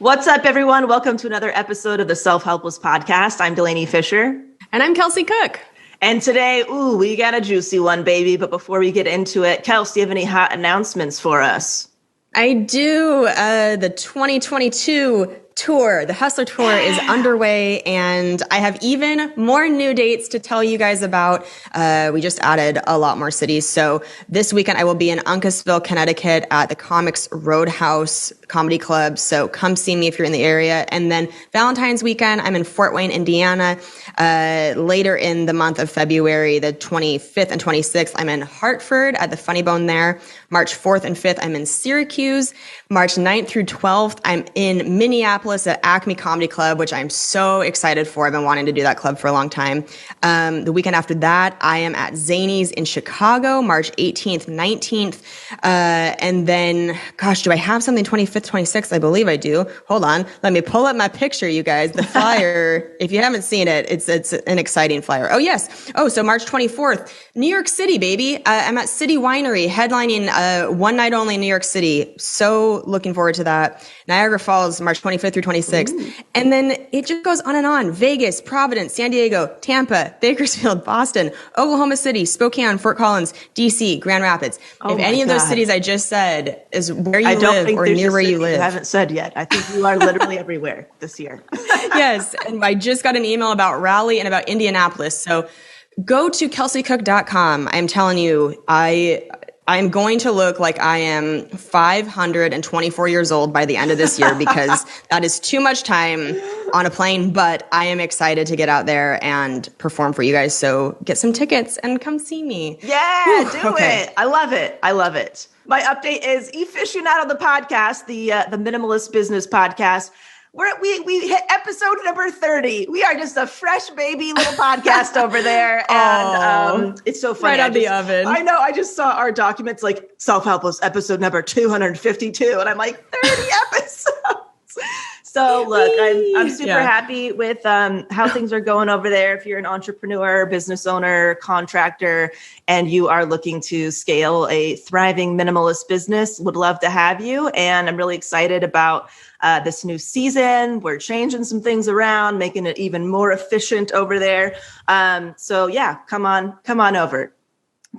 What's up, everyone? Welcome to another episode of the Self-Helpless podcast. I'm Delaney Fisher. And I'm Kelsey Cook. And today, we got a juicy one, baby. But before we get into it, Kelsey, do you have any hot announcements for us? I do. The 2022 tour, the Hustler Tour, is underway, and I have even more new dates to tell you guys about. We just added a lot more cities. So this weekend I will be in Uncasville, Connecticut at the Comics Roadhouse Comedy Club. So come see me if you're in the area. And then Valentine's weekend, I'm in Fort Wayne, Indiana. Later in the month of February, the 25th and 26th, I'm in Hartford at the Funny Bone there. March 4th and 5th, I'm in Syracuse. March 9th through 12th, I'm in Minneapolis at Acme Comedy Club, which I'm so excited for. I've been wanting to do that club for a long time. The weekend after that, I am at Zany's in Chicago, March 18th, 19th. And then, gosh, do I have something 25th, 26th? I believe I do. Hold on. Let me pull up my picture, you guys. The flyer, if you haven't seen it, it's an exciting flyer. Oh, yes. Oh, so March 24th, New York City, baby. I'm at City Winery, headlining one night only in New York City. So looking forward to that. Niagara Falls, March 25th through 26th. Ooh. And then it just goes on and on. Vegas, Providence, San Diego, Tampa, Bakersfield, Boston, Oklahoma City, Spokane, Fort Collins, DC, Grand Rapids. If any of those cities I just said is where you live or near where you live. You haven't said yet. I think you are literally everywhere this year. Yes. And I just got an email about Raleigh and about Indianapolis. So go to kelseycook.com. I'm telling you, I'm going to look like I am 524 years old by the end of this year because that is too much time on a plane, but I am excited to get out there and perform for you guys. So get some tickets and come see me. Yeah, do it. I love it. I love it. My update is eFishionado, the podcast, the Minimalist Business podcast. We hit episode number 30. We are just a fresh baby little podcast over there. And it's so funny. Right out the oven. I know. I just saw our documents like Self-Helpless episode number 252. And I'm like, 30 episodes. So look, I'm super happy with how things are going over there. If you're an entrepreneur, business owner, contractor, and you are looking to scale a thriving minimalist business, would love to have you. And I'm really excited about this new season. We're changing some things around, making it even more efficient over there. So yeah, come on over.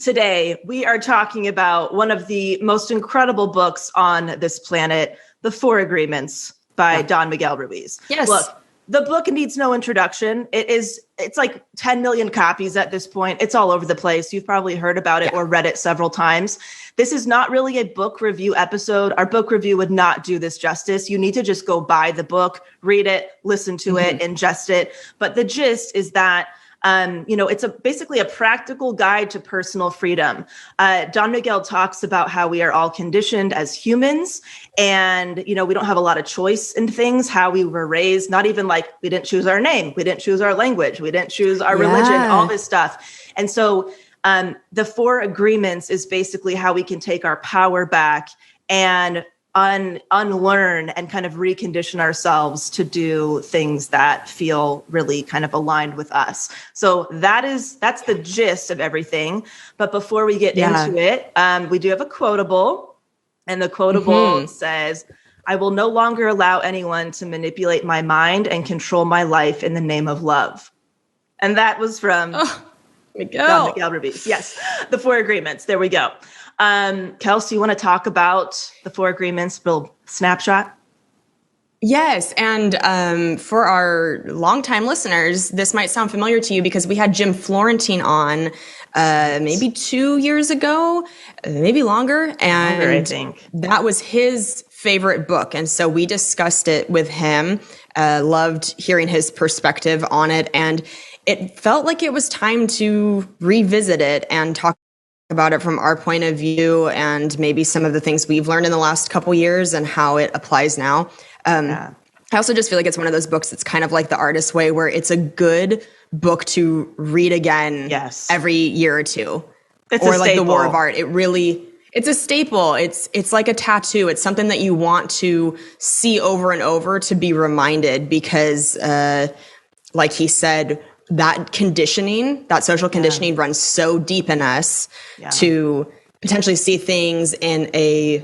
Today, we are talking about one of the most incredible books on this planet, The 4 Agreements by Don Miguel Ruiz. Yes. Look, the book needs no introduction. It's like 10 million copies at this point. It's all over the place. You've probably heard about it or read it several times. This is not really a book review episode. Our book review would not do this justice. You need to just go buy the book, read it, listen to it, ingest it. But the gist is that it's basically a practical guide to personal freedom. Don Miguel talks about how we are all conditioned as humans and, we don't have a lot of choice in things, how we were raised, not even like we didn't choose our name. We didn't choose our language. We didn't choose our religion, all this stuff. And so the 4 Agreements is basically how we can take our power back and unlearn and kind of recondition ourselves to do things that feel really kind of aligned with us. So that's the gist of everything. But before we get into it, we do have a quotable, and the quotable says, "I will no longer allow anyone to manipulate my mind and control my life in the name of love." And that was from Don Miguel Ruiz. Yes, the 4 Agreements. There we go. Kelsey, you want to talk about the 4 Agreements, little snapshot? Yes. And for our longtime listeners, this might sound familiar to you because we had Jim Florentine on maybe 2 years ago, maybe longer. And I think that was his favorite book. And so we discussed it with him, loved hearing his perspective on it. And it felt like it was time to revisit it and talk about it from our point of view and maybe some of the things we've learned in the last couple years and how it applies now. I also just feel like it's one of those books that's kind of like The Artist's Way, where it's a good book to read again every year or two. It's or like The War of Art. It's a staple. It's like a tattoo. It's something that you want to see over and over to be reminded because, like he said, that conditioning, that social conditioning runs so deep in us to potentially see things in a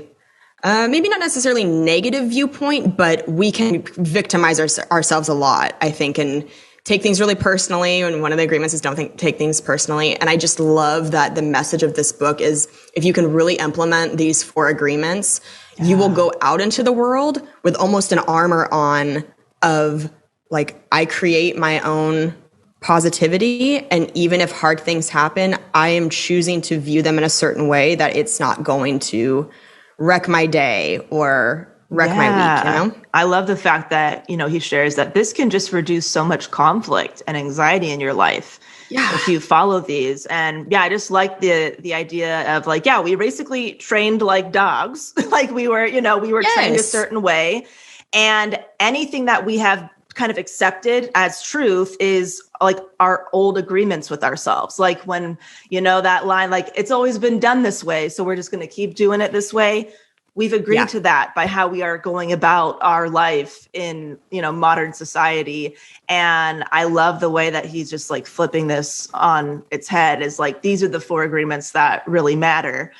maybe not necessarily negative viewpoint, but we can victimize ourselves a lot, I think, and take things really personally. And one of the agreements is don't take things personally. And I just love that the message of this book is if you can really implement these 4 agreements, you will go out into the world with almost an armor on of like, I create my own positivity. And even if hard things happen, I am choosing to view them in a certain way that it's not going to wreck my day or wreck my week, you know? I love the fact that, he shares that this can just reduce so much conflict and anxiety in your life. If you follow these. And I just like the idea of like, we basically trained like dogs. Like we were trained a certain way. And anything that we have kind of accepted as truth is like our old agreements with ourselves. Like when, that line, like it's always been done this way, so we're just going to keep doing it this way. We've agreed to that by how we are going about our life in, modern society. And I love the way that he's just like flipping this on its head is like, these are the 4 agreements that really matter.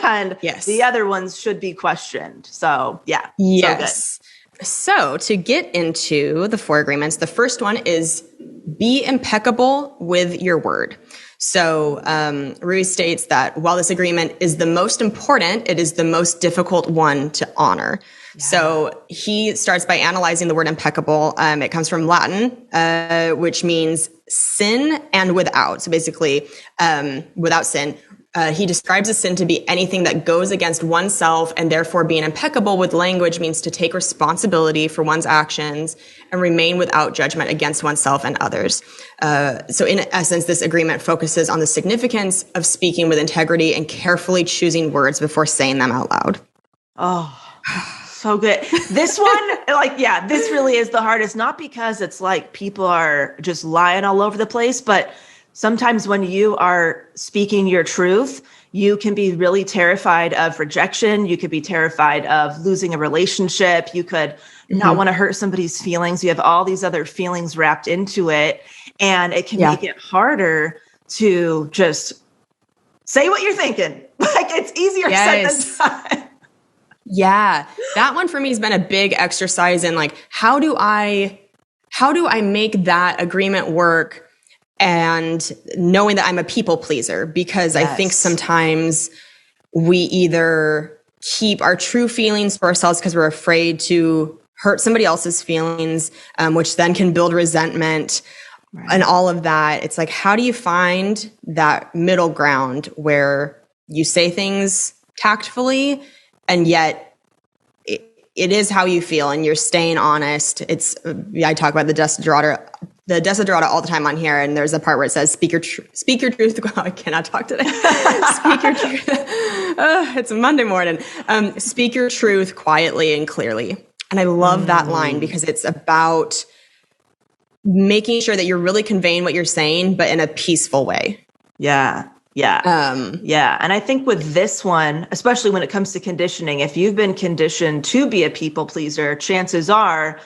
And the other ones should be questioned. So Yes. So to get into the 4 agreements, the first one is be impeccable with your word. So Ruiz states that while this agreement is the most important, it is the most difficult one to honor. So he starts by analyzing the word impeccable. It comes from Latin, which means sin and without. So basically, without sin. He describes a sin to be anything that goes against oneself, and therefore being impeccable with language means to take responsibility for one's actions and remain without judgment against oneself and others. So in essence, this agreement focuses on the significance of speaking with integrity and carefully choosing words before saying them out loud. Oh, so good. This one, this really is the hardest, not because it's like people are just lying all over the place, but sometimes when you are speaking your truth, you can be really terrified of rejection. You could be terrified of losing a relationship. You could not want to hurt somebody's feelings. You have all these other feelings wrapped into it. And it can make it harder to just say what you're thinking. Like it's easier said than done. Yeah. That one for me has been a big exercise in like, how do I make that agreement work? And knowing that I'm a people pleaser, because I think sometimes we either keep our true feelings for ourselves because we're afraid to hurt somebody else's feelings, which then can build resentment and all of that. It's like, how do you find that middle ground where you say things tactfully and yet it is how you feel and you're staying honest? I talk about the Desiderata all the time on here, and there's a part where it says, speak your truth. I cannot talk today. Speak your truth. It's a Monday morning. Speak your truth quietly and clearly. And I love that line because it's about making sure that you're really conveying what you're saying, but in a peaceful way. Yeah. And I think with this one, especially when it comes to conditioning, if you've been conditioned to be a people pleaser, chances are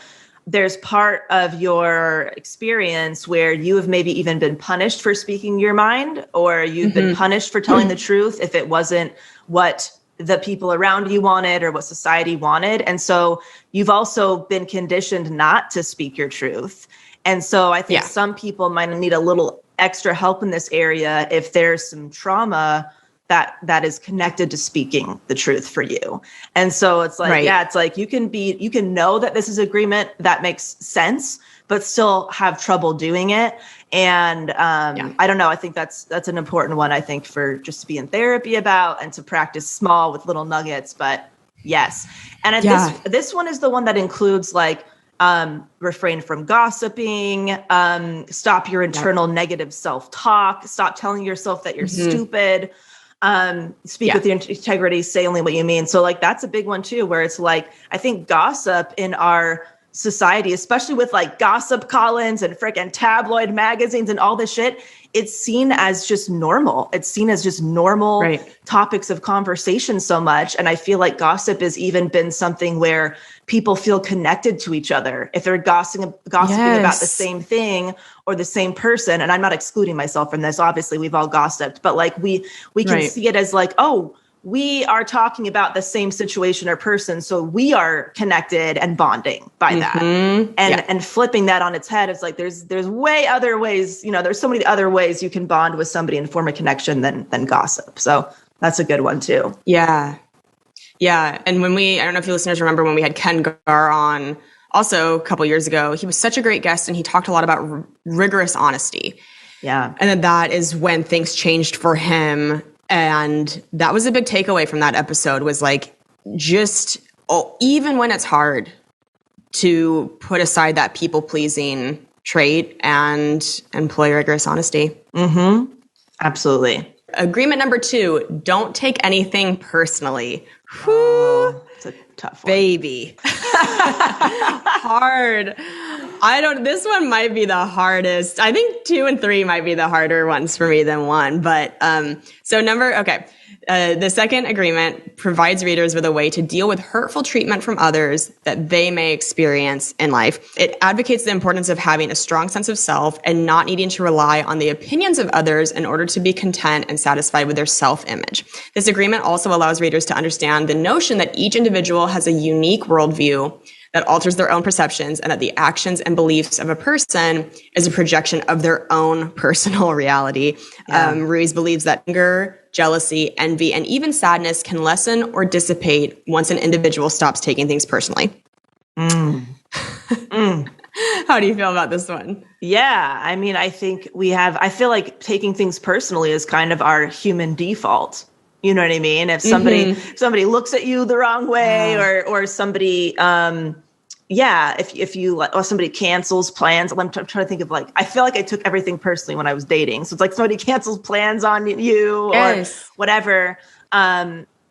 there's part of your experience where you have maybe even been punished for speaking your mind, or you've been punished for telling the truth if it wasn't what the people around you wanted or what society wanted. And so you've also been conditioned not to speak your truth. And so I think some people might need a little extra help in this area if there's some trauma that is connected to speaking the truth for you. And so it's like, it's like you can know that this is agreement that makes sense, but still have trouble doing it. And I don't know. I think that's an important one, I think, for just to be in therapy about and to practice small with little nuggets. But yes. And this one is the one that includes like, refrain from gossiping, stop your internal negative self-talk, stop telling yourself that you're stupid, speak with your integrity, say only what you mean. So like, that's a big one too, where it's like, I think gossip in our society, especially with like gossip columns and freaking tabloid magazines and all this shit, it's seen as just normal. It's seen as just normal topics of conversation so much. And I feel like gossip has even been something where people feel connected to each other if they're gossiping about the same thing or the same person. And I'm not excluding myself from this. Obviously, we've all gossiped, but like we can see it as like, oh, we are talking about the same situation or person. So we are connected and bonding by that. And flipping that on its head, it's like, there's way other ways, there's so many other ways you can bond with somebody and form a connection than gossip. So that's a good one too. Yeah. Yeah. And I don't know if you listeners remember when we had Ken Gar on also a couple years ago, he was such a great guest and he talked a lot about rigorous honesty. Yeah. And then that is when things changed for him. And that was a big takeaway from that episode, was like, even when it's hard, to put aside that people pleasing trait and employ rigorous honesty. Mm-hmm. Absolutely. Agreement number 2, don't take anything personally. It's a tough one. Baby. Hard. This one might be the hardest. I think 2 and 3 might be the harder ones for me than 1. But, the second agreement provides readers with a way to deal with hurtful treatment from others that they may experience in life. It advocates the importance of having a strong sense of self and not needing to rely on the opinions of others in order to be content and satisfied with their self-image. This agreement also allows readers to understand the notion that each individual has a unique worldview that alters their own perceptions, and that the actions and beliefs of a person is a projection of their own personal reality. Yeah. Ruiz believes that anger, jealousy, envy, and even sadness can lessen or dissipate once an individual stops taking things personally. How do you feel about this one? Yeah, I mean, I feel like taking things personally is kind of our human default. You know what I mean? If somebody looks at you the wrong way, or somebody, if somebody cancels plans, I'm trying to think of, like, I feel like I took everything personally when I was dating. So it's like somebody cancels plans on you or whatever.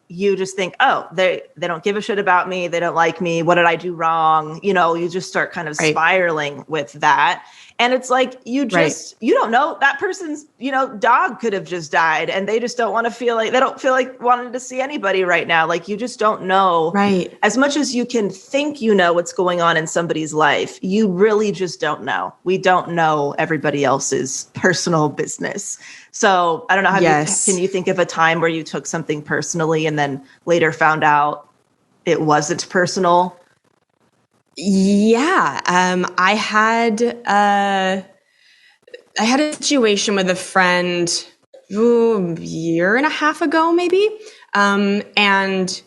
You just think, oh, they don't give a shit about me. They don't like me. What did I do wrong? You just start kind of spiraling with that. And it's like, you don't know, that person's, dog could have just died, and they just don't want to they don't feel like wanting to see anybody right now. Like, you just don't know. Right. As much as you can think what's going on in somebody's life, you really just don't know. We don't know everybody else's personal business. So I don't know, can you think of a time where you took something personally and then later found out it wasn't personal? Yeah. I had a situation with a friend a year and a half ago, maybe. And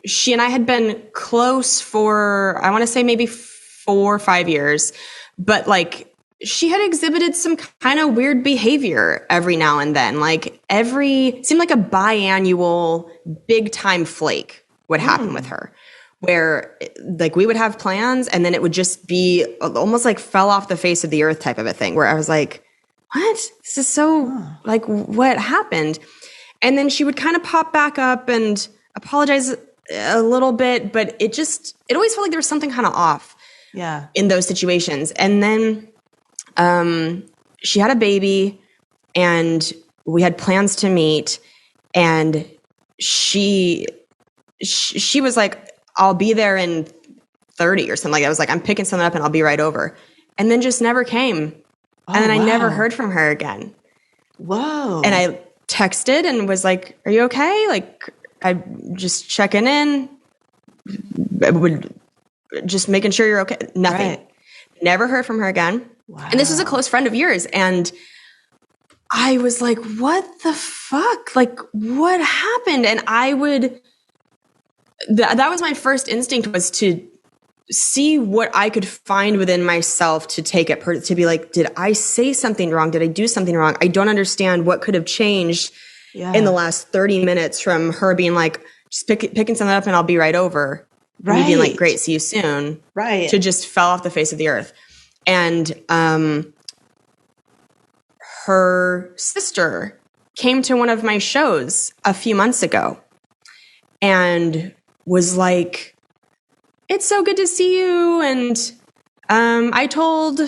she and I had been close for, I want to say maybe 4 or 5 years, but like, she had exhibited some kind of weird behavior every now and then. Like seemed like a biannual big time flake would happen with her, where like we would have plans and then it would just be almost like fell off the face of the earth type of a thing, where I was like, what? This is so like, what happened? And then she would kind of pop back up and apologize a little bit, but it always felt like there was something kind of off in those situations. And then she had a baby and we had plans to meet, and she was like, I'll be there in 30 or something like that. I was like, I'm picking something up and I'll be right over. And then just never came. And then I never heard from her again. Whoa. And I texted and was like, are you okay? Like, I just checking in. Just making sure you're okay. Nothing. Right. Never heard from her again. Wow. And this was a close friend of yours. And I was like, what the fuck? Like, what happened? And that was my first instinct, was to see what I could find within myself to take it, to be like, did I say something wrong? Did I do something wrong? I don't understand what could have changed in the last 30 minutes from her being like, just picking something up and I'll be right over. Right. Me being like, great, see you soon. Right. To just fell off the face of the earth. And her sister came to one of my shows a few months ago and was like, it's so good to see you. And I told,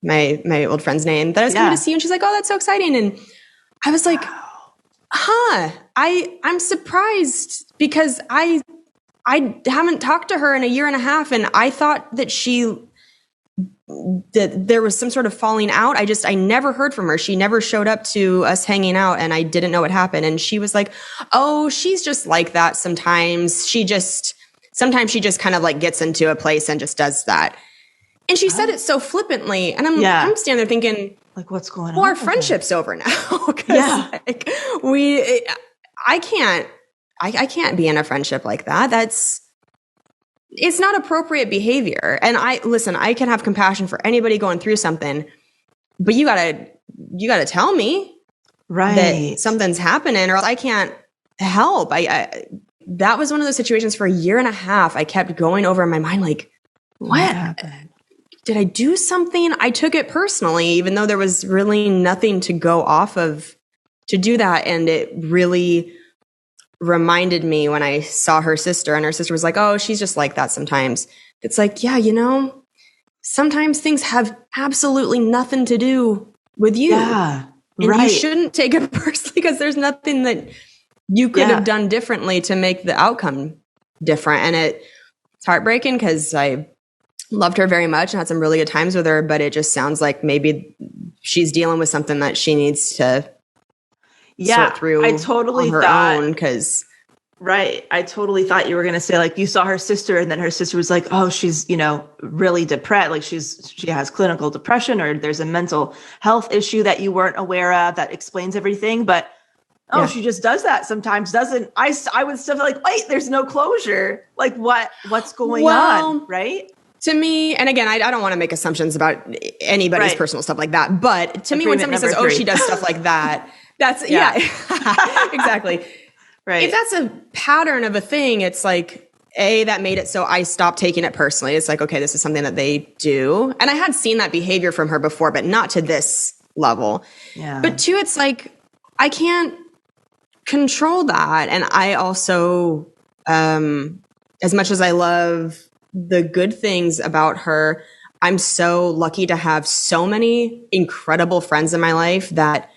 my old friend's name that I was coming to see you. And she's like, oh, that's so exciting. And I was like, I'm surprised, because I haven't talked to her in a year and a half. And I thought that she that there was some sort of falling out. I never heard from her. She never showed up to us hanging out, and I didn't know what happened. And she was like, oh, she's just like that sometimes. Sometimes she just kind of like gets into a place and just does that. And she said it so flippantly. And I'm standing there thinking, like, what's going on? Well, our friendship's over now. Like, I can't be in a friendship like that. It's not appropriate behavior. And I can have compassion for anybody going through something, but you gotta tell me that something's happening, or else I can't help. That was one of those situations for a year and a half. I kept going over in my mind, like, what did I do something? I took it personally, even though there was really nothing to go off of to do that. And it really reminded me when I saw her sister, and her sister was like, oh, she's just like that sometimes. It's like, yeah, sometimes things have absolutely nothing to do with you. Yeah, and you shouldn't take it personally, because there's nothing that you could have done differently to make the outcome different. And it's heartbreaking, because I loved her very much and had some really good times with her, but it just sounds like maybe she's dealing with something that she needs to sort through I totally on her own. I totally thought you were going to say, like, you saw her sister and then her sister was like, oh, she's, really depressed. Like she has clinical depression, or there's a mental health issue that you weren't aware of that explains everything. But, she just does that sometimes, doesn't. I would still feel like, wait, there's no closure. Like what's going on? Right. To me, and again, I don't want to make assumptions about anybody's personal stuff like that. But to me, when somebody says, oh, she does stuff like that, that's, exactly. Right. If that's a pattern of a thing, it's like, that made it so I stopped taking it personally. It's like, okay, this is something that they do. And I had seen that behavior from her before, but not to this level. Yeah. But two, it's like, I can't control that. And I also, as much as I love the good things about her, I'm so lucky to have so many incredible friends in my life that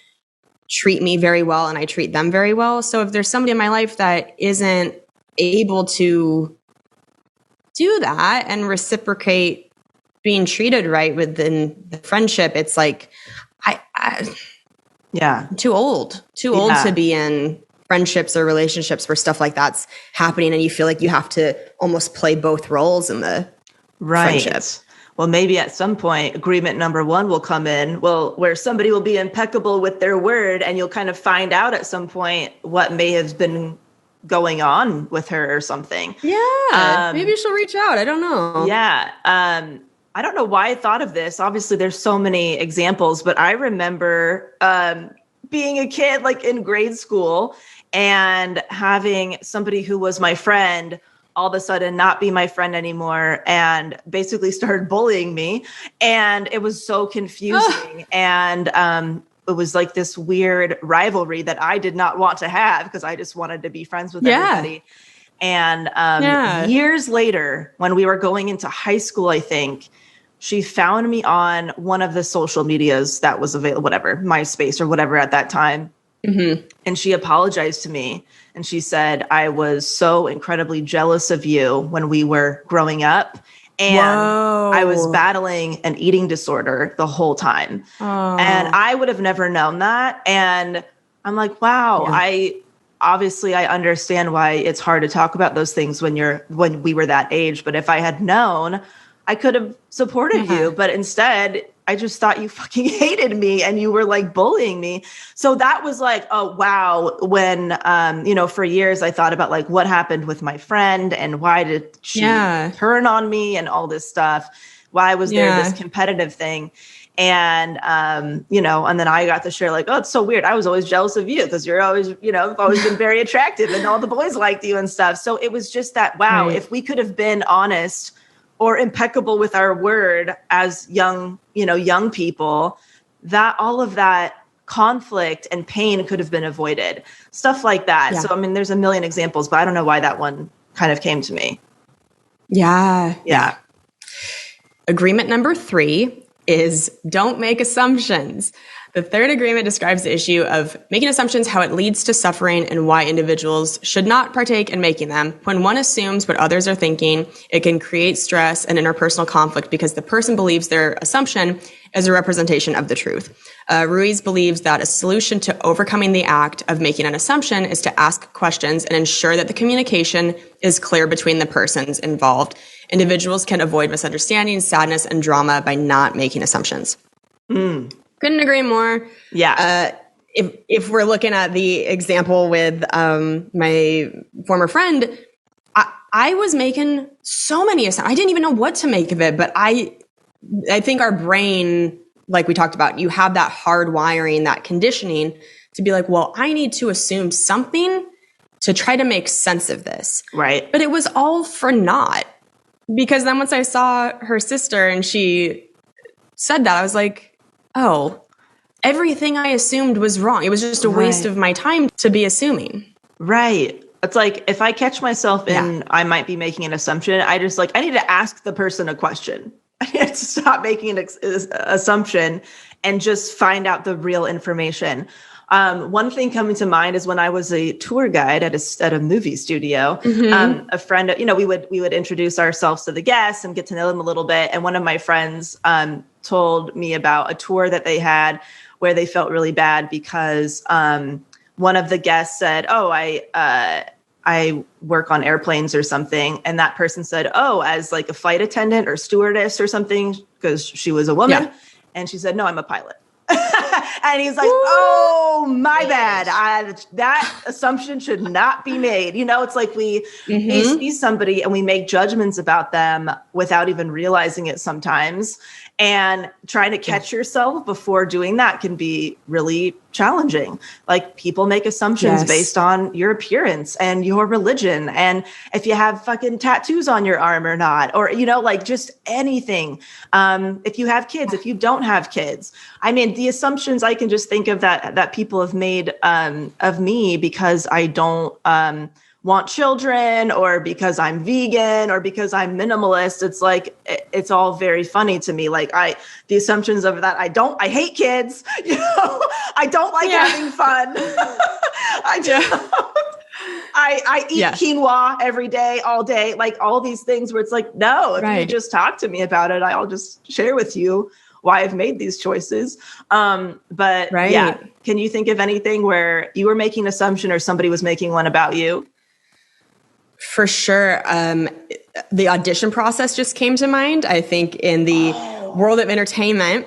treat me very well, and I treat them very well. So if there's somebody in my life that isn't able to do that and reciprocate being treated right within the friendship, it's like, I'm too old to be in friendships or relationships where stuff like that's happening, and you feel like you have to almost play both roles in the friendship. Well, maybe at some point, agreement number one will come in, where somebody will be impeccable with their word, and you'll kind of find out at some point what may have been going on with her or something. Yeah, maybe she'll reach out. I don't know. Yeah. I don't know why I thought of this. Obviously, there's so many examples, but I remember being a kid, like in grade school, and having somebody who was my friend all of a sudden not be my friend anymore, and basically started bullying me. And it was so confusing. And it was like this weird rivalry that I did not want to have, because I just wanted to be friends with everybody. And years later, when we were going into high school, I think, she found me on one of the social medias that was available, whatever, MySpace or whatever at that time. Mm-hmm. And she apologized to me. And she said, I was so incredibly jealous of you when we were growing up. And I was battling an eating disorder the whole time. And I would have never known that. And I'm like, wow, I understand why it's hard to talk about those things when we were that age. But if I had known, I could have supported you. But instead, I just thought you fucking hated me and you were like bullying me. So that was like, oh, wow. When, for years I thought about like what happened with my friend and why did she turn on me and all this stuff? Why was there this competitive thing? And, and then I got to share like, oh, it's so weird. I was always jealous of you because you're always, always been very attractive and all the boys liked you and stuff. So it was just that, wow, if we could have been honest or impeccable with our word as young people, that all of that conflict and pain could have been avoided. Stuff like that. Yeah. So, I mean, there's a million examples, but I don't know why that one kind of came to me. Yeah. Agreement number 3 is don't make assumptions. The third agreement describes the issue of making assumptions, how it leads to suffering, and why individuals should not partake in making them. When one assumes what others are thinking, it can create stress and interpersonal conflict because the person believes their assumption is a representation of the truth. Ruiz believes that a solution to overcoming the act of making an assumption is to ask questions and ensure that the communication is clear between the persons involved. Individuals can avoid misunderstandings, sadness, and drama by not making assumptions. Couldn't agree more. Yeah. If we're looking at the example with my former friend, I was making so many assumptions. I didn't even know what to make of it, but I think our brain, like we talked about, you have that hard wiring, that conditioning to be like, well, I need to assume something to try to make sense of this. Right. But it was all for naught. Because then once I saw her sister and she said that, I was like, oh, everything I assumed was wrong. It was just a waste of my time to be assuming. Right. It's like if I catch myself in, I might be making an assumption. I need to ask the person a question. I need to stop making an assumption and just find out the real information. One thing coming to mind is when I was a tour guide at a movie studio, a friend, we would introduce ourselves to the guests and get to know them a little bit. And one of my friends told me about a tour that they had where they felt really bad because one of the guests said, "Oh, I work on airplanes or something." And that person said, "Oh, as like a flight attendant or stewardess or something," because she was a woman. Yeah. And she said, "No, I'm a pilot." And he's like, "Oh, my bad. That assumption should not be made." It's like we see somebody and we make judgments about them without even realizing it sometimes. And trying to catch yourself before doing that can be really challenging. Like people make assumptions based on your appearance and your religion. And if you have fucking tattoos on your arm or not, or, like just anything. If you have kids, if you don't have kids, I mean, the assumptions I can just think of that people have made of me because I don't want children or because I'm vegan or because I'm minimalist. It's like, it's all very funny to me. Like the assumptions of that, I hate kids, I don't like having fun. I eat quinoa every day, all day, like all these things where it's like, no, if you just talk to me about it, I'll just share with you why I've made these choices. But can you think of anything where you were making an assumption or somebody was making one about you? For sure. The audition process just came to mind. I think in the world of entertainment,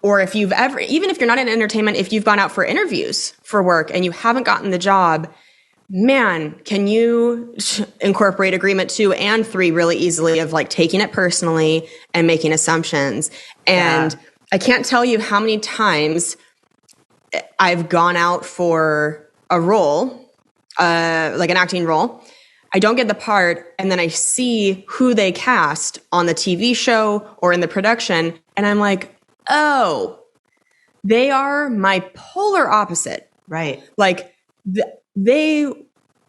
or if you've ever, even if you're not in entertainment, if you've gone out for interviews for work and you haven't gotten the job, man, can you incorporate agreement 2 and 3 really easily of like taking it personally and making assumptions. And I can't tell you how many times I've gone out for a role, like an acting role. I don't get the part, and then I see who they cast on the TV show or in the production, and I'm like, oh, they are my polar opposite. Right. Like, they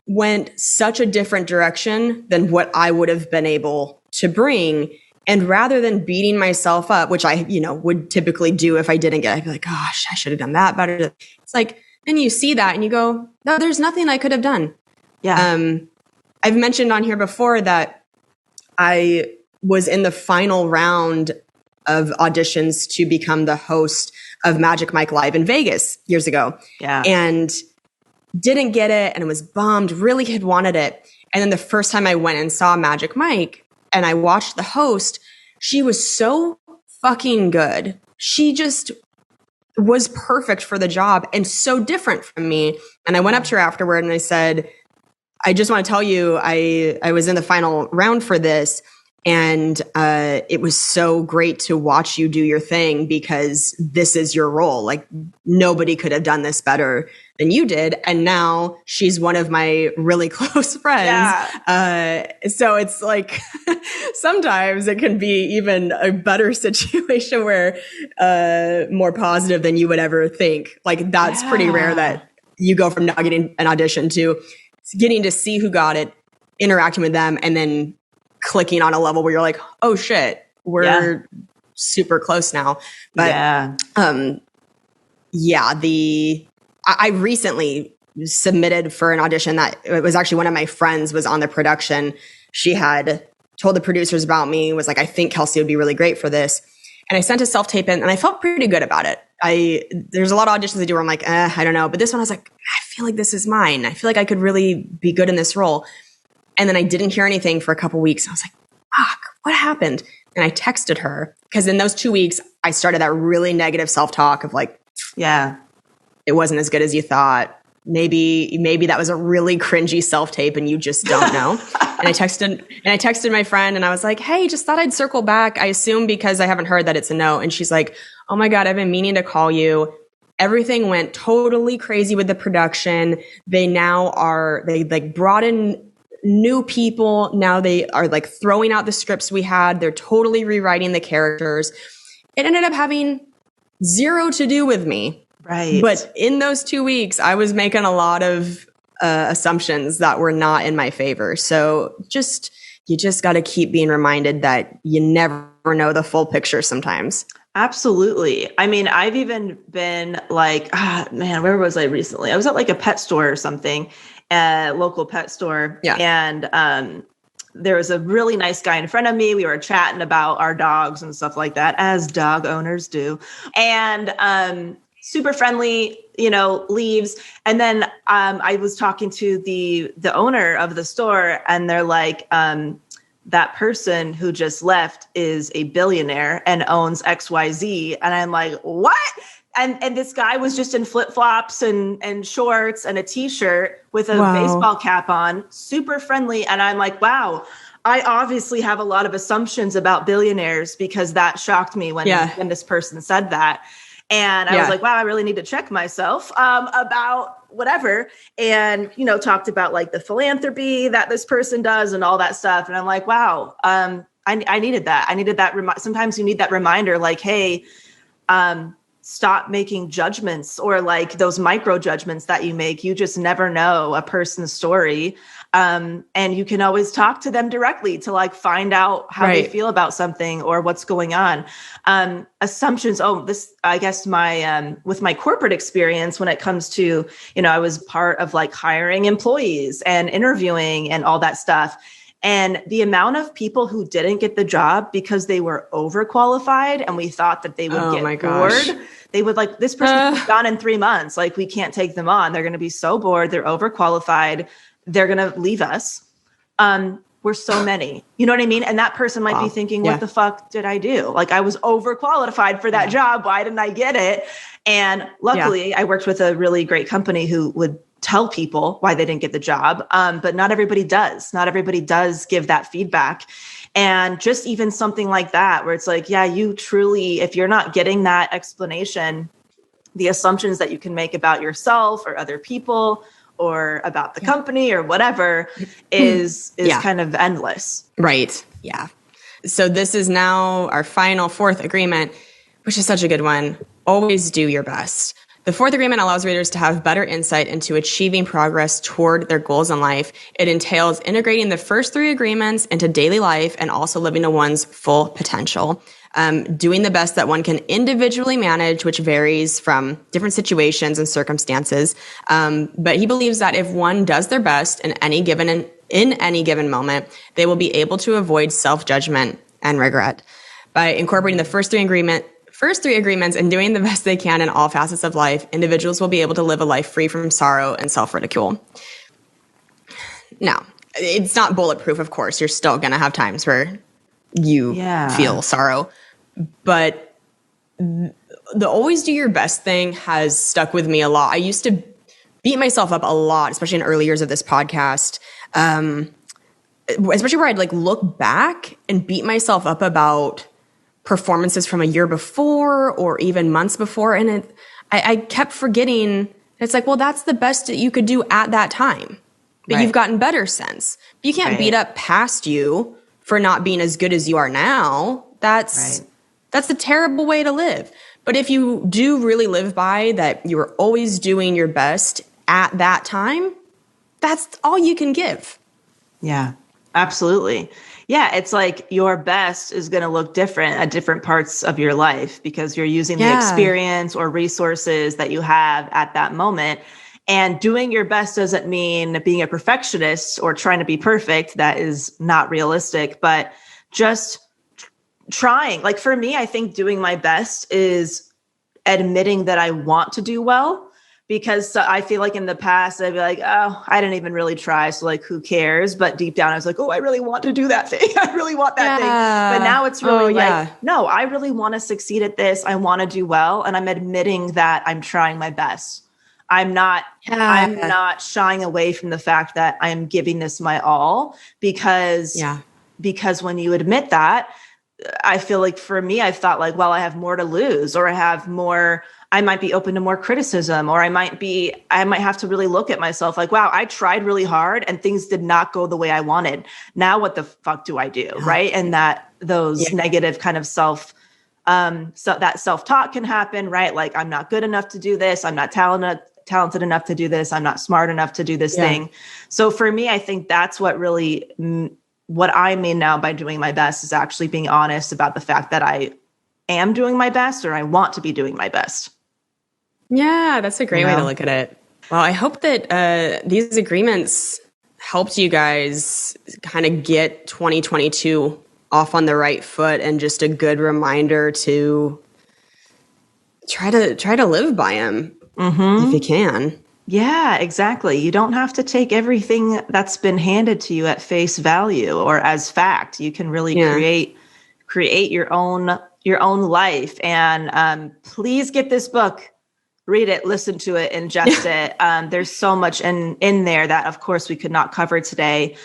went such a different direction than what I would have been able to bring. And rather than beating myself up, which I, would typically do if I didn't get it, I'd be like, gosh, I should have done that better. It's like, then you see that and you go, no, there's nothing I could have done. Yeah. I've mentioned on here before that I was in the final round of auditions to become the host of Magic Mike Live in Vegas years ago. Yeah. And didn't get it and was bummed, really had wanted it. And then the first time I went and saw Magic Mike and I watched the host, she was so fucking good. She just was perfect for the job and so different from me. And I went up to her afterward and I said, I just want to tell you, I was in the final round for this, and it was so great to watch you do your thing because this is your role. Like nobody could have done this better than you did. And now she's one of my really close friends. Yeah. So it's like sometimes it can be even a better situation where more positive than you would ever think. Like that's pretty rare that you go from not getting an audition to getting to see who got it, interacting with them, and then clicking on a level where you're like, oh shit, we're super close now. But yeah, I recently submitted for an audition that it was actually one of my friends was on the production. She had told the producers about me, was like, I think Kelsey would be really great for this. And I sent a self-tape in and I felt pretty good about it. There's a lot of auditions I do where I'm like, I don't know. But this one I was like, I feel like this is mine. I feel like I could really be good in this role. And then I didn't hear anything for a couple weeks. I was like, fuck, what happened? And I texted her because in those 2 weeks, I started that really negative self-talk of like, yeah, it wasn't as good as you thought. Maybe that was a really cringy self-tape and you just don't know. And I texted my friend and I was like, hey, just thought I'd circle back. I assume because I haven't heard that it's a no. And she's like, oh my God, I've been meaning to call you. Everything went totally crazy with the production. They like brought in new people. Now they are like throwing out the scripts we had. They're totally rewriting the characters. It ended up having zero to do with me. Right. But in those 2 weeks, I was making a lot of assumptions that were not in my favor. So you just got to keep being reminded that you never know the full picture sometimes. Absolutely. I mean, I've even been like, man, where was I recently? I was at like a pet store or something, a local pet store. Yeah. And there was a really nice guy in front of me. We were chatting about our dogs and stuff like that, as dog owners do. And super friendly, leaves. And then I was talking to the owner of the store, and they're like, that person who just left is a billionaire and owns XYZ. And I'm like, what? And this guy was just in flip-flops and shorts and a t-shirt with a baseball cap on, super friendly. And I'm like, wow, I obviously have a lot of assumptions about billionaires because that shocked me when this person said that. And I was like, wow, I really need to check myself about whatever. And, talked about like the philanthropy that this person does and all that stuff. And I'm like, wow, I needed that. I needed that. Sometimes you need that reminder like, hey, stop making judgments or like those micro judgments that you make. You just never know a person's story. And you can always talk to them directly to like find out how they feel about something or what's going on. Assumptions. I guess with my corporate experience, when it comes to, I was part of like hiring employees and interviewing and all that stuff. And the amount of people who didn't get the job because they were overqualified and we thought that they would get bored. They would like, this person is gone in 3 months. Like, we can't take them on. They're going to be so bored. They're overqualified. They're going to leave us. We're so many, you know what I mean? And that person might be thinking, what the fuck did I do? Like, I was overqualified for that job. Why didn't I get it? And luckily I worked with a really great company who would tell people why they didn't get the job. But not everybody does. Not everybody does give that feedback. And just even something like that, where it's like, you truly, if you're not getting that explanation, the assumptions that you can make about yourself or other people or about the company or whatever is kind of endless. Right. Yeah. So this is now our final fourth agreement, which is such a good one. Always do your best. The fourth agreement allows readers to have better insight into achieving progress toward their goals in life. It entails integrating the first three agreements into daily life and also living to one's full potential. Doing the best that one can individually manage, which varies from different situations and circumstances. But he believes that if one does their best in any given moment, they will be able to avoid self-judgment and regret. By incorporating the first three agreements and doing the best they can in all facets of life, individuals will be able to live a life free from sorrow and self-ridicule. Now, it's not bulletproof, of course. You're still going to have times where you feel sorrow. But the always do your best thing has stuck with me a lot. I used to beat myself up a lot, especially in early years of this podcast, especially where I'd like look back and beat myself up about performances from a year before or even months before. And I kept forgetting. It's like, well, that's the best that you could do at that time. But you've gotten better since. You can't beat up past you for not being as good as you are now. That's a terrible way to live. But if you do really live by that, you are always doing your best at that time, that's all you can give. Yeah, absolutely. Yeah, it's like your best is going to look different at different parts of your life because you're using the experience or resources that you have at that moment. And doing your best doesn't mean being a perfectionist or trying to be perfect. That is not realistic, but just trying. Like for me, I think doing my best is admitting that I want to do well. Because I feel like in the past, I'd be like, oh, I didn't even really try. So like, who cares? But deep down, I was like, oh, I really want to do that thing. I really want that thing. But now it's really no, I really want to succeed at this. I want to do well. And I'm admitting that I'm trying my best. I'm not shying away from the fact that I'm giving this my all because when you admit that, I feel like for me, I thought like, well, I have more to lose or I might be open to more criticism, or I might have to really look at myself like, wow, I tried really hard and things did not go the way I wanted. Now what the fuck do I do? Right. And that those negative kind of that self-talk can happen, right? Like, I'm not good enough to do this. I'm not talented enough to do this. I'm not smart enough to do this thing. So for me, I think that's what I mean now by doing my best is actually being honest about the fact that I am doing my best or I want to be doing my best. Yeah, that's a great way to look at it. Well, I hope that these agreements helped you guys kind of get 2022 off on the right foot and just a good reminder to try to live by them if you can. Yeah, exactly. You don't have to take everything that's been handed to you at face value or as fact. You can really create your own life. And please get this book. Read it, listen to it, ingest it. There's so much in there that, of course, we could not cover today,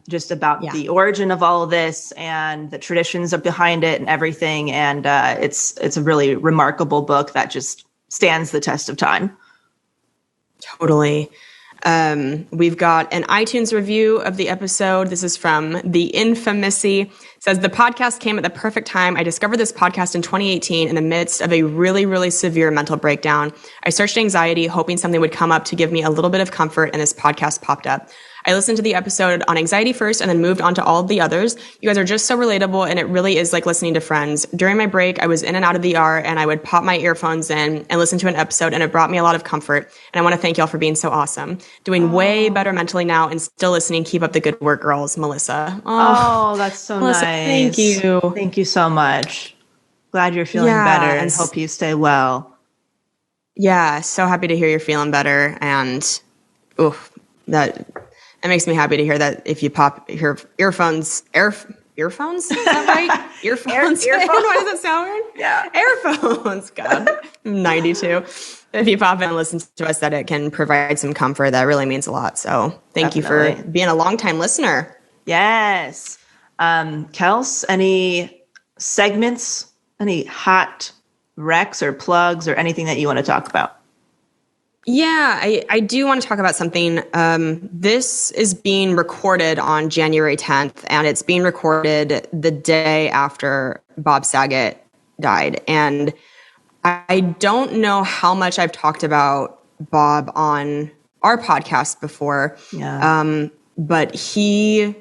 just about the origin of all of this and the traditions behind it and everything. And it's a really remarkable book that just stands the test of time. Totally. We've got an iTunes review of the episode. This is from the Infamousy. It says, the podcast came at the perfect time. I discovered this podcast in 2018 in the midst of a really, really severe mental breakdown. I searched anxiety, hoping something would come up to give me a little bit of comfort, and this podcast popped up. I listened to the episode on anxiety first and then moved on to all of the others. You guys are just so relatable, and it really is like listening to friends. During my break, I was in and out of the ER, and I would pop my earphones in and listen to an episode, and it brought me a lot of comfort. And I want to thank y'all for being so awesome. Doing way better mentally now and still listening. Keep up the good work, girls. Melissa. Oh, that's so Melissa, nice. Thank you. Thank you so much. Glad you're feeling better and hope you stay well. Yeah, so happy to hear you're feeling better. And it makes me happy to hear that if you pop your earphones, earphones? Is that right? Earphones? Why does that sound weird? Yeah. Earphones. God, I'm 92. If you pop in and listen to us, that it can provide some comfort. That really means a lot. So thank you for being a longtime listener. Yes. Kels, any segments, any hot recs or plugs or anything that you want to talk about? Yeah, I do want to talk about something. This is being recorded on January 10th, and it's being recorded the day after Bob Saget died. And I don't know how much I've talked about Bob on our podcast before, but he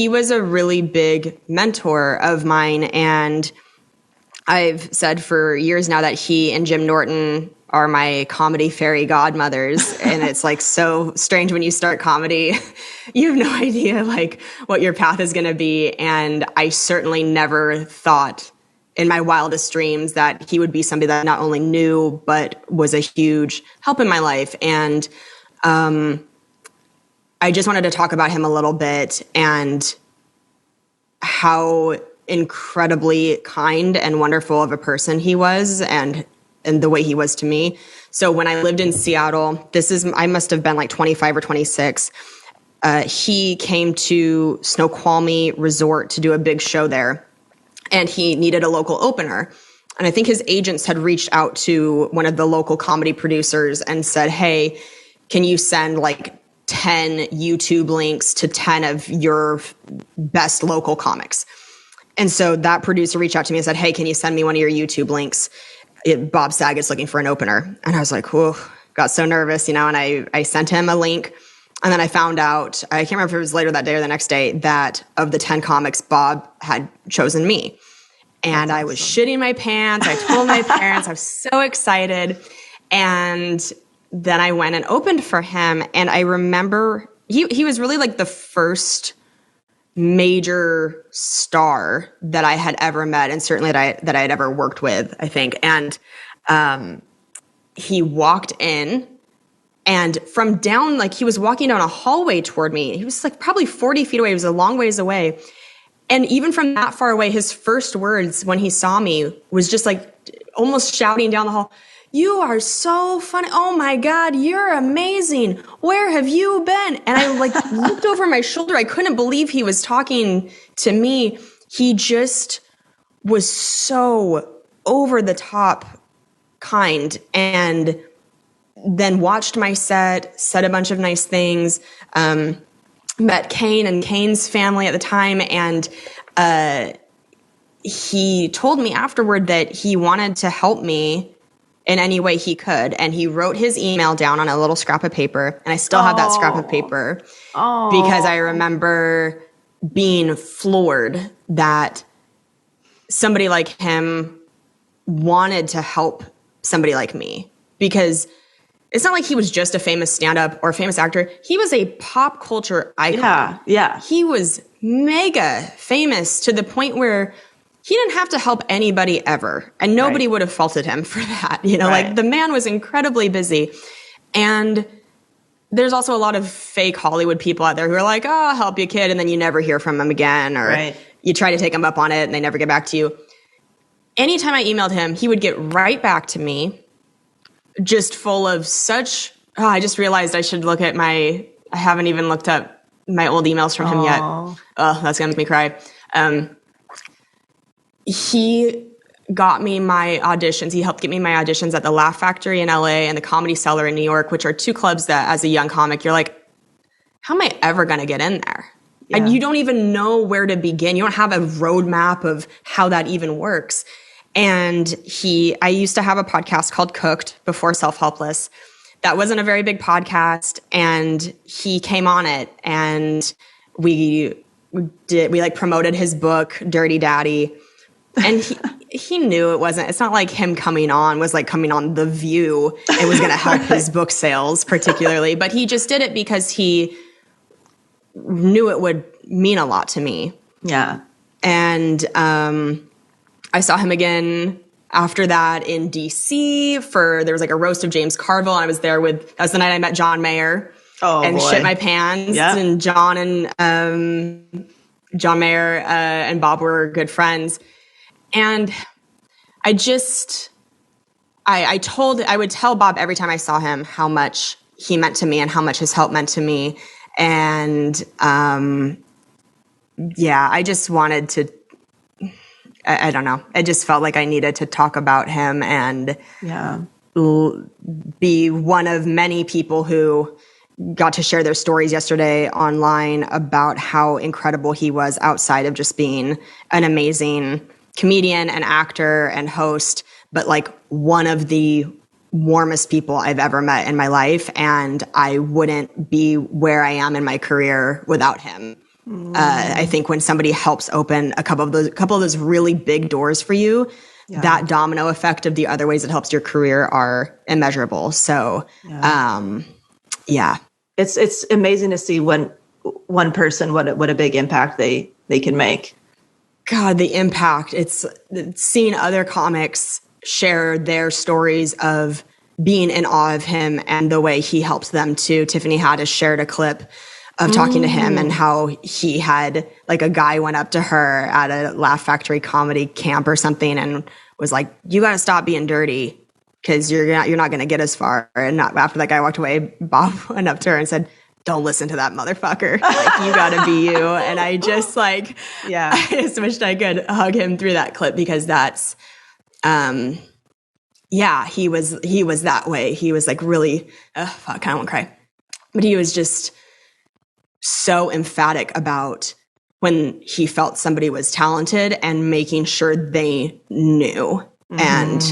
was a really big mentor of mine, and I've said for years now that he and Jim Norton are my comedy fairy godmothers. And it's like so strange when you start comedy, you have no idea like what your path is going to be. And I certainly never thought in my wildest dreams that he would be somebody that not only knew, but was a huge help in my life. And I just wanted to talk about him a little bit and how incredibly kind and wonderful of a person he was, and the way he was to me. So when I lived in Seattle, I must have been like 25 or 26. He came to Snoqualmie Resort to do a big show there, and he needed a local opener. And I think his agents had reached out to one of the local comedy producers and said, hey, can you send like 10 YouTube links to 10 of your best local comics? And so that producer reached out to me and said, hey, can you send me one of your YouTube links? Bob Saget's looking for an opener. And I was like, whoa, got so nervous, and I sent him a link. And then I found out, I can't remember if it was later that day or the next day, that of the 10 comics, Bob had chosen me. And I was shitting my pants. I told my parents, I was so excited. And then I went and opened for him. And I remember he was really like the first major star that I had ever met, and certainly that I had ever worked with, I think. And he walked in. And from down, like he was walking down a hallway toward me. He was like probably 40 feet away. He was a long ways away. And even from that far away, his first words when he saw me was just like almost shouting down the hall, "You are so funny. Oh my God, you're amazing. Where have you been?" And I like looked over my shoulder. I couldn't believe he was talking to me. He just was so over the top kind, and then watched my set, said a bunch of nice things, met Kane and Kane's family at the time. And he told me afterward that he wanted to help me in any way he could. And he wrote his email down on a little scrap of paper. And I still have that scrap of paper because I remember being floored that somebody like him wanted to help somebody like me. Because it's not like he was just a famous stand-up or a famous actor. He was a pop culture icon. Yeah. He was mega famous to the point where he didn't have to help anybody ever. And nobody would have faulted him for that. You know, like the man was incredibly busy. And there's also a lot of fake Hollywood people out there who are like, "Oh, I'll help you, kid." And then you never hear from them again. Or you try to take them up on it and they never get back to you. Anytime I emailed him, he would get right back to me. Just full of such, I just realized I should look at I haven't even looked up my old emails from him yet. Oh, that's going to make me cry. He got me my auditions. He helped get me my auditions at the Laugh Factory in LA and the Comedy Cellar in New York, which are two clubs that as a young comic, you're like, how am I ever going to get in there? Yeah. And you don't even know where to begin. You don't have a roadmap of how that even works. And I used to have a podcast called Cooked before Self-Helpless. That wasn't a very big podcast. And he came on it and we like promoted his book, Dirty Daddy. And he knew it's not like him coming on was like coming on The View and was going to help his book sales particularly. But he just did it because he knew it would mean a lot to me. Yeah. And, I saw him again after that in DC there was like a roast of James Carville. And I was there that was the night I met John Mayer and shit my pants. Yeah. And John Mayer and Bob were good friends. And I would tell Bob every time I saw him how much he meant to me and how much his help meant to me. And, I just wanted to, I don't know. I just felt like I needed to talk about him and be one of many people who got to share their stories yesterday online about how incredible he was outside of just being an amazing comedian and actor and host, but like one of the warmest people I've ever met in my life. And I wouldn't be where I am in my career without him. I think when somebody helps open a couple of those really big doors for you, that domino effect of the other ways it helps your career are immeasurable. So, it's amazing to see when one person, what a big impact they can make. God, the impact. It's seeing other comics share their stories of being in awe of him and the way he helps them too. Tiffany Haddish shared a clip of talking to him and how he had like a guy went up to her at a Laugh Factory comedy camp or something and was like, "You got to stop being dirty because you're not going to get as far." And after that guy walked away, Bob went up to her and said, "Don't listen to that motherfucker. Like, you got to be you." And I just I just wished I could hug him through that clip because that's, he was that way. He was like really, fuck, I won't cry. But he was just so emphatic about when he felt somebody was talented and making sure they knew. And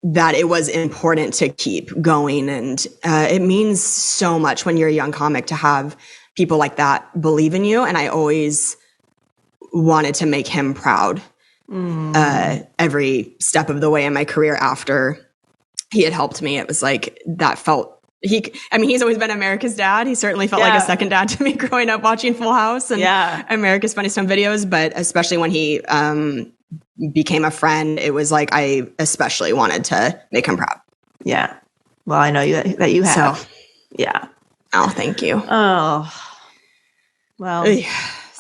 that it was important to keep going. And it means so much when you're a young comic to have people like that believe in you. And I always wanted to make him proud every step of the way in my career after he had helped me. It was like that felt he's always been America's dad. He certainly felt like a second dad to me growing up watching Full House and America's Funniest Home Videos. But especially when he became a friend, it was like I especially wanted to make him proud. Yeah. Well, I know that you have. So, yeah. Oh, thank you. Oh. Well,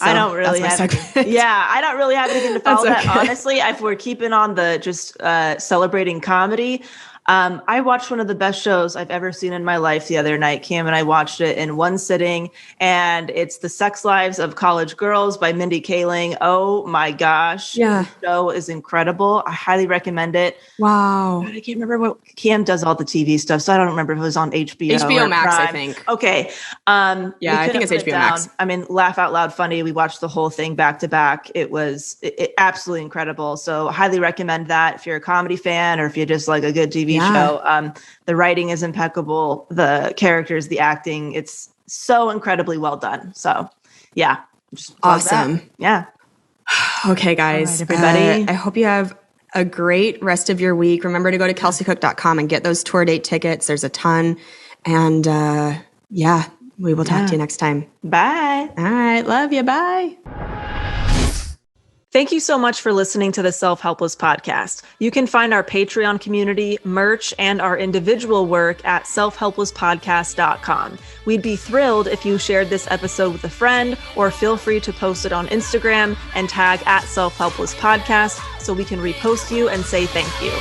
I don't really have I don't really have anything to follow that. Honestly, if we're keeping on the just celebrating comedy, I watched one of the best shows I've ever seen in my life the other night. Cam and I watched it in one sitting, and it's The Sex Lives of College Girls by Mindy Kaling. Oh my gosh. Yeah. The show is incredible. I highly recommend it. Wow. I can't remember what Cam does all the TV stuff, so I don't remember if it was on HBO. HBO Max, Prime. I think. Okay. Yeah, I think it's HBO Max. I mean, laugh out loud funny. We watched the whole thing back to back. It was absolutely incredible. So highly recommend that if you're a comedy fan or if you just like a good TV show. The writing is impeccable. The characters, the acting, it's so incredibly well done. So yeah. Just awesome. That. Yeah. Okay, guys. All right, everybody. I hope you have a great rest of your week. Remember to go to kelseycook.com and get those tour date tickets. There's a ton. And we will talk to you next time. Bye. All right. Love you. Bye. Thank you so much for listening to the Self-Helpless podcast. You can find our Patreon community, merch, and our individual work at selfhelplesspodcast.com. We'd be thrilled if you shared this episode with a friend, or feel free to post it on Instagram and tag at Self-Helpless Podcast so we can repost you and say thank you.